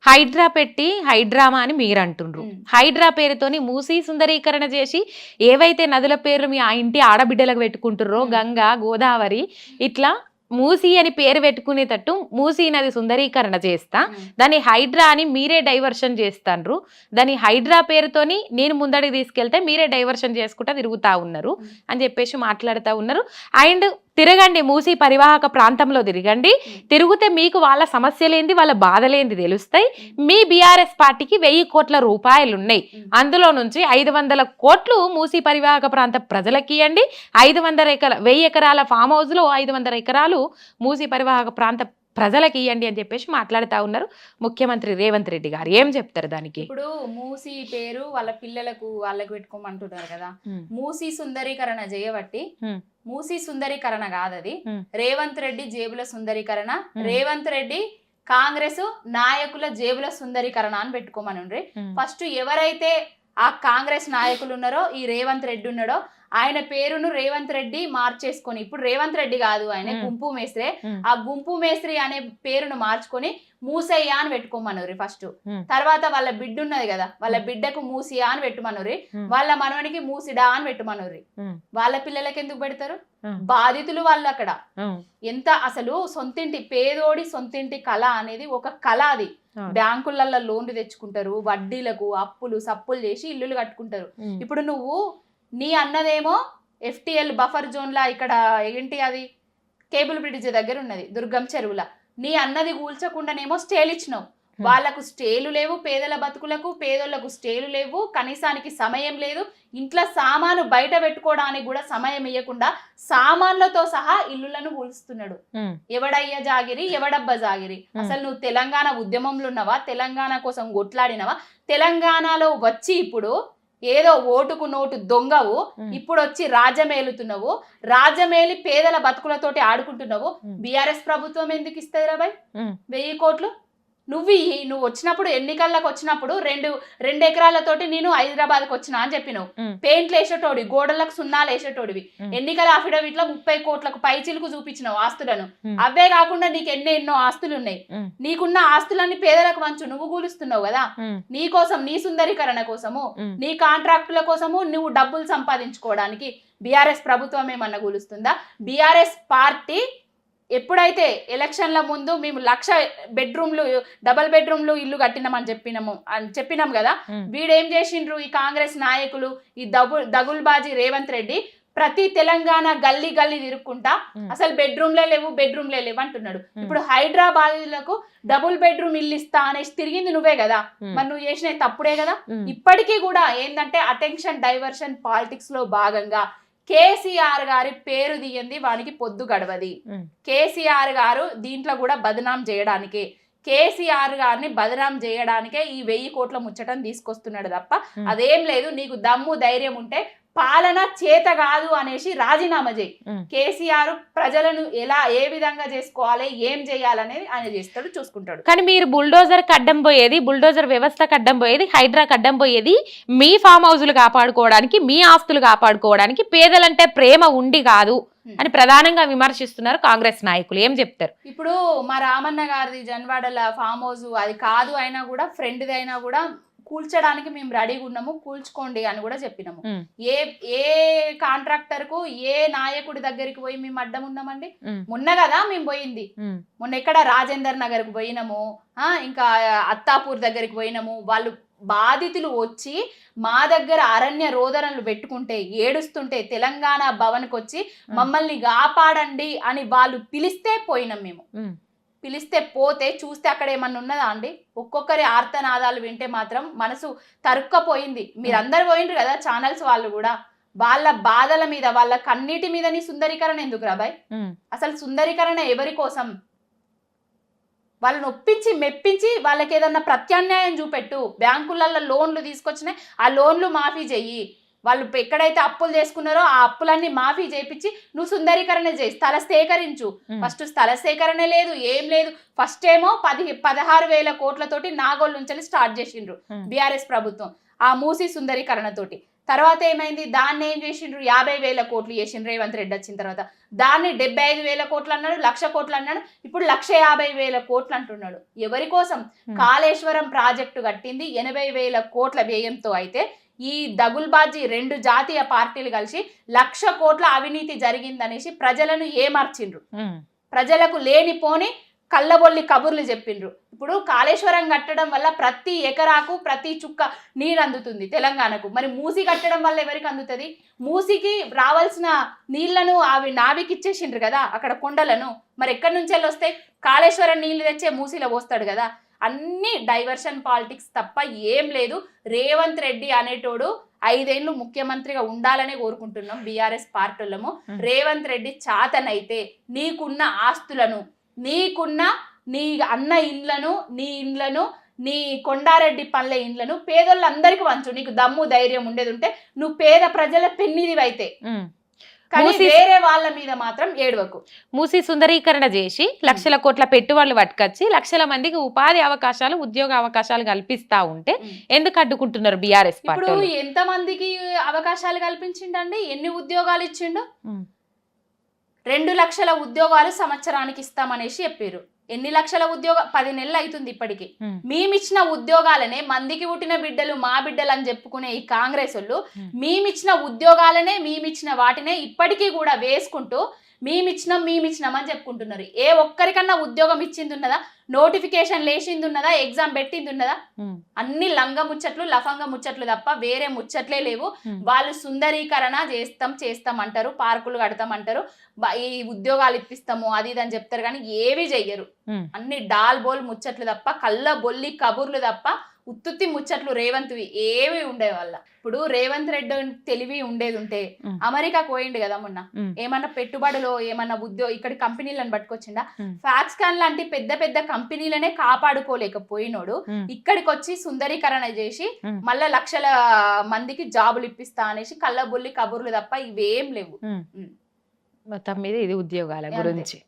హైడ్రా పెట్టి హైడ్రామా అని మీరు అంటుండ్రు. హైడ్రా పేరుతోని మూసీ సుందరీకరణ చేసి ఏవైతే నదుల పేర్లు మీ ఆ ఇంటి ఆడబిడ్డలకు పెట్టుకుంటుర్రో గంగా, గోదావరి ఇట్లా మూసీ అని పేరు పెట్టుకునేటట్టు మూసీ నది సుందరీకరణ చేస్తా, దాన్ని హైడ్రా అని మీరే డైవర్షన్ చేస్తాండ్రు. దాని హైడ్రా పేరుతోని నేను ముందడికి తీసుకెళ్తే మీరే డైవర్షన్ చేసుకుంటా తిరుగుతా ఉన్నారు అని చెప్పేసి మాట్లాడుతూ ఉన్నారు. అండ్ తిరగండి, మూసీ పరివాహక ప్రాంతంలో తిరగండి, తిరిగితే మీకు వాళ్ళ సమస్యలేంది వాళ్ళ బాధలేంది తెలుస్తాయి. మీ బీఆర్ఎస్ పార్టీకి 1000 కోట్ల రూపాయలు ఉన్నాయి, అందులో నుంచి 500 కోట్లు మూసీ పరివాహక ప్రాంత ప్రజలకి ఇవ్వండి. 1000 ఎకరాల ఫామ్ హౌస్ లో 500 ఎకరాలు మూసీ పరివాహక ప్రాంత ప్రజలకి ఇవ్వండి అని చెప్పేసి మాట్లాడుతూ ఉన్నారు ముఖ్యమంత్రి రేవంత్ రెడ్డి గారు. ఏం చెప్తారు దానికి? ఇప్పుడు మూసీ పేరు వాళ్ళ పిల్లలకు వాళ్ళకి పెట్టుకోమంటున్నారు కదా, మూసీ సుందరీకరణ చేయబట్టి మూసీ సుందరీకరణ కాదది, రేవంత్ రెడ్డి జేబుల సుందరీకరణ, రేవంత్ రెడ్డి కాంగ్రెస్ నాయకుల జేబుల సుందరీకరణ అని పెట్టుకోమని. ఫస్ట్ ఎవరైతే ఆ కాంగ్రెస్ నాయకులు ఉన్నారో, ఈ రేవంత్ రెడ్డి ఉన్నాడో, ఆయన పేరును రేవంత్ రెడ్డి మార్చేసుకొని, ఇప్పుడు రేవంత్ రెడ్డి కాదు ఆయన గుంపు మేస్త్రి, ఆ గుంపు మేస్త్రి అనే పేరును మార్చుకొని మూసయ్య అని పెట్టుకోమనురి ఫస్ట్. తర్వాత వాళ్ళ బిడ్డ ఉన్నది కదా, వాళ్ళ బిడ్డకు మూసియా అని పెట్టుమనురి, వాళ్ళ మనవనికి మూసిడా అని పెట్టుమనురి. వాళ్ళ పిల్లలకి ఎందుకు పెడతారు? బాధితులు వాళ్ళు అక్కడ. ఎంత అసలు సొంతింటి పేదోడి సొంతింటి కళ అనేది ఒక కళ. అది బ్యాంకులలో లోన్లు తెచ్చుకుంటారు, వడ్డీలకు అప్పులు సప్పులు చేసి ఇల్లులు కట్టుకుంటారు. ఇప్పుడు నువ్వు నీ అన్నదేమో FTL బఫర్ జోన్లా ఇక్కడ ఏంటి అది కేబుల్ బ్రిడ్జ్ దగ్గర ఉన్నది దుర్గం చెరువుల, నీ అన్నది కూల్చకుండానేమో స్టేలు ఇచ్చినావు. వాళ్ళకు స్టేలు లేవు, పేదల బతుకులకు పేదోళ్లకు స్టేలు లేవు, కనీసానికి సమయం లేదు. ఇంట్లో సామాను బయట పెట్టుకోవడానికి కూడా సమయం ఇవ్వకుండా సామాన్లతో సహా ఇల్లులను కూల్స్తున్నాడు. ఎవడయ్య జాగిరి ఎవడబ్బ జాగిరి? అసలు నువ్వు తెలంగాణ ఉద్యమంలో ఉన్నావా? తెలంగాణ కోసం కొట్లాడినవా? తెలంగాణలో వచ్చి ఇప్పుడు ఏదో ఓటుకు నోటు దొంగవు, ఇప్పుడు వచ్చి రాజ్యమేలుతున్నావు, రాజ్యమేలి పేదల బతుకులతోటి ఆడుకుంటున్నావు. బీఆర్ఎస్ ప్రభుత్వం ఎందుకు ఇస్తుంది రాబాయ్ 1000 కోట్లు? నువ్వు వచ్చినప్పుడు ఎన్నికలకు వచ్చినప్పుడు 2 ఎకరాలతోటి నేను హైదరాబాద్కి వచ్చినా అని చెప్పినావు. పెయింట్లు వేసేటోడి, గోడలకు సున్నాలు వేసేటోడివి. ఎన్నికల అఫిడవిట్ లో 30 కోట్లకు పైచిలుకు చూపించినావు ఆస్తులను. అవే కాకుండా నీకు ఎన్నో ఆస్తులు ఉన్నాయి. నీకున్న ఆస్తులన్నీ పేదలకు వంచు, నువ్వు కూలుస్తున్నావు కదా. నీ కోసం, నీ సుందరీకరణ కోసము, నీ కాంట్రాక్టుల కోసము నువ్వు డబ్బులు సంపాదించుకోవడానికి బీఆర్ఎస్ ప్రభుత్వం ఏమన్నా కూలుస్తుందా? బీఆర్ఎస్ పార్టీ ఎప్పుడైతే ఎలక్షన్ల ముందు మేము 1,00,000 బెడ్రూమ్లు డబల్ బెడ్రూమ్లు ఇల్లు కట్టినామని చెప్పినాం కదా, వీడేం చేసిండ్రు ఈ కాంగ్రెస్ నాయకులు, ఈ దగుల్బాజీ రేవంత్ రెడ్డి ప్రతి తెలంగాణ గల్లీ గల్లీ తిరుక్కుంటా అసలు బెడ్రూమ్లే లేవు అంటున్నాడు. ఇప్పుడు హైదరాబాద్లకు డబుల్ బెడ్రూమ్ ఇల్లు ఇస్తా అనేసి తిరిగింది నువ్వే కదా, మరి నువ్వు చేసిన తప్పుడే కదా. ఇప్పటికీ కూడా ఏంటంటే అటెన్షన్ డైవర్షన్ పాలిటిక్స్ లో భాగంగా కేసీఆర్ గారి పేరు తీయంది వానికి పొద్దు గడవది. కేసీఆర్ గారు దీంట్లో కూడా బదనాం చేయడానికి, కేసీఆర్ గారిని బదనాం చేయడానికే ఈ 1000 కోట్ల ముచ్చటం తీసుకొస్తున్నాడు తప్ప అదేం లేదు. నీకు దమ్ము ధైర్యం ఉంటే పాలన చేత కాదు అనేసి రాజీనామా చేయి. కేసీఆర్ ప్రజలను ఏ విధంగా చేసుకోవాలి, ఏం చేయాలనేది ఆయన చేస్తాడు, చూసుకుంటాడు. కానీ మీరు బుల్డోజర్ కడ్డం పోయేది, బుల్డోజర్ వ్యవస్థ కడ్డం పోయేది, హైడ్రా కడ్డం పోయేది మీ ఫామ్ హౌజులు కాపాడుకోవడానికి, మీ ఆస్తులు కాపాడుకోవడానికి, పేదలంటే ప్రేమ ఉండి కాదు అని ప్రధానంగా విమర్శిస్తున్నారు కాంగ్రెస్ నాయకులు. ఏం చెప్తారు? ఇప్పుడు మా రామన్న గారిది జన్వాడల ఫామ్ హౌస్ అది కాదు అయినా కూడా, ఫ్రెండ్ది అయినా కూడా కూల్చడానికి మేము రెడీగా ఉన్నాము, కూల్చుకోండి అని కూడా చెప్పినాము. ఏ కాంట్రాక్టర్ కు ఏ నాయకుడి దగ్గరికి పోయి మేము అడ్డం ఉన్నామండి? మొన్న కదా మేము పోయింది, మొన్న ఎక్కడ రాజేందర్ నగర్ కు పోయినాము, ఇంకా అత్తాపూర్ దగ్గరికి పోయినాము. వాళ్ళు బాధితులు వచ్చి మా దగ్గర అరణ్య రోదనలు పెట్టుకుంటే ఏడుస్తుంటే తెలంగాణ భవన్కి వచ్చి మమ్మల్ని కాపాడండి అని వాళ్ళు పిలిస్తే పోయినాం. మేము పిలిస్తే పోతే చూస్తే అక్కడ ఏమన్నా ఉన్నదా అండి? ఒక్కొక్కరి ఆర్తనాదాలు వింటే మాత్రం మనసు తరుక్కపోయింది. మీరందరు పోయిండ్రు కదా ఛానల్స్ వాళ్ళు కూడా, వాళ్ళ బాధల మీద వాళ్ళ కన్నీటి మీద నీ సుందరీకరణ ఎందుకు రాబాయ్? అసలు సుందరీకరణ ఎవరి కోసం? వాళ్ళని ఒప్పించి మెప్పించి వాళ్ళకి ఏదన్నా ప్రత్యామ్నాయం చూపెట్టు. బ్యాంకులలో లోన్లు తీసుకొచ్చినాయి, ఆ లోన్లు మాఫీ చెయ్యి. వాళ్ళు ఎక్కడైతే అప్పులు చేసుకున్నారో ఆ అప్పులన్నీ మాఫీ చేయించి నువ్వు సుందరీకరణ చేయి, స్థల సేకరించు. ఫస్ట్ స్థల సేకరణ లేదు, ఏం లేదు. ఫస్ట్ ఏమో 16,000 కోట్లతోటి నాగోల్ నుంచి స్టార్ట్ చేసిండ్రు బీఆర్ఎస్ ప్రభుత్వం ఆ మూసీ సుందరీకరణతోటి. తర్వాత ఏమైంది, దాన్ని ఏం చేసిండ్రు, 50,000 కోట్లు చేసిండ్రు రేవంత్ రెడ్డి వచ్చిన తర్వాత. దాన్ని 75,000 కోట్లు అన్నాడు, 1,00,000 కోట్లు అన్నాడు, ఇప్పుడు 1,50,000 కోట్లు అంటున్నాడు. ఎవరి కోసం? కాళేశ్వరం ప్రాజెక్టు కట్టింది 80,000 కోట్ల వ్యయంతో. అయితే ఈ దగుల్బాజీ 2 జాతీయ పార్టీలు కలిసి 1,00,000 కోట్ల అవినీతి జరిగిందనేసి ప్రజలను ఏమార్చిండ్రు. ప్రజలకు లేనిపోని కళ్ళబొల్లి కబుర్లు చెప్పిండ్రు. ఇప్పుడు కాళేశ్వరం కట్టడం వల్ల ప్రతి ఎకరాకు ప్రతి చుక్క నీరు అందుతుంది తెలంగాణకు. మరి మూసి కట్టడం వల్ల ఎవరికి అందుతుంది? మూసికి రావాల్సిన నీళ్లను అవి నావికి ఇచ్చేసిండ్రు కదా అక్కడ కొండలను. మరి ఎక్కడి నుంచి వెళ్ళి వస్తాయి? కాళేశ్వరం నీళ్లు తెచ్చే మూసిలో పోస్తాడు కదా. అన్ని డైవర్షన్ పాలిటిక్స్ తప్ప ఏం లేదు. రేవంత్ రెడ్డి అనేటోడు 5 ఏళ్ళు ముఖ్యమంత్రిగా ఉండాలనే కోరుకుంటున్నాం బీఆర్ఎస్ పార్టీలము. రేవంత్ రెడ్డి చాతనైతే నీకున్న ఆస్తులను, నీకున్న నీ అన్న ఇండ్లను, నీ ఇండ్లను, నీ కొండారెడ్డి పల్లె ఇండ్లను పేదోళ్ళందరికీ వంచు. నీకు దమ్ము ధైర్యం ఉండేది ఉంటే నువ్వు పేద ప్రజల పెన్నిదివైతే, కానీ వేరే వాళ్ళ మీద మాత్రం ఏడవకు. మూసి సుందరీకరణ చేసి 1,00,000 కోట్ల పెట్టుబడులు పట్టుకొచ్చి 1,00,000 మందికి ఉపాధి అవకాశాలు, ఉద్యోగ అవకాశాలు కల్పిస్తా ఉంటే ఎందుకు అడ్డుకుంటున్నారు బీఆర్ఎస్ పార్టీ? ఇప్పుడు ఎంత మందికి అవకాశాలు కల్పించిండండి? ఎన్ని ఉద్యోగాలు ఇచ్చిండు? 2 లక్షల ఉద్యోగాలు సంవత్సరానికి ఇస్తామనేసి చెప్పారు. ఎన్ని లక్షల ఉద్యోగ 10 నెలలు అవుతుంది ఇప్పటికి. మేమిచ్చిన ఉద్యోగాలనే మందికి పుట్టిన బిడ్డలు మా బిడ్డలు అని చెప్పుకునే ఈ కాంగ్రెస్ వాళ్ళు మేమిచ్చిన ఉద్యోగాలనే, మేమిచ్చిన వాటినే ఇప్పటికీ కూడా వేసుకుంటూ మేమిచ్చినాం అని చెప్పుకుంటున్నారు. ఏ ఒక్కరికన్నా ఉద్యోగం ఇచ్చింది ఉన్నదా? నోటిఫికేషన్ లేచింది ఉన్నదా? ఎగ్జామ్ పెట్టింది ఉన్నదా? అన్ని లంగ ముచ్చట్లు, లఫంగ ముచ్చట్లు తప్ప వేరే ముచ్చట్లే లేవు. వాళ్ళు సుందరీకరణ చేస్తాం అంటారు, పార్కులు కడతాం అంటారు, ఈ ఉద్యోగాలు ఇప్పిస్తాము అది ఇది అని చెప్తారు, కానీ ఏవి చెయ్యరు. అన్ని డాల్ బోల్ ముచ్చట్లు తప్ప, కళ్ళ బొల్లి కబుర్లు తప్ప ఉత్తుత్తి ముచ్చట్లు రేవంత్వి ఏవి ఉండే వాళ్ళ. ఇప్పుడు రేవంత్ రెడ్డి తెలివి ఉండేది ఉంటే అమెరికాకు పోయిండు కదా మొన్న, ఏమన్నా పెట్టుబడులు ఏమన్నా ఇక్కడ కంపెనీలను పట్టుకొచ్చిండా? ఫాక్స్కాన్ లాంటి పెద్ద పెద్ద కంపెనీలనే కాపాడుకోలేకపోయినోడు ఇక్కడికి వచ్చి సుందరీకరణ చేసి మళ్ళా 1,00,000 మందికి జాబులు ఇప్పిస్తా అనేసి కళ్ళబొల్లి కబుర్లు తప్ప ఇవేం లేవు. మొత్తం మీద ఇది ఉద్యోగాల గురించి.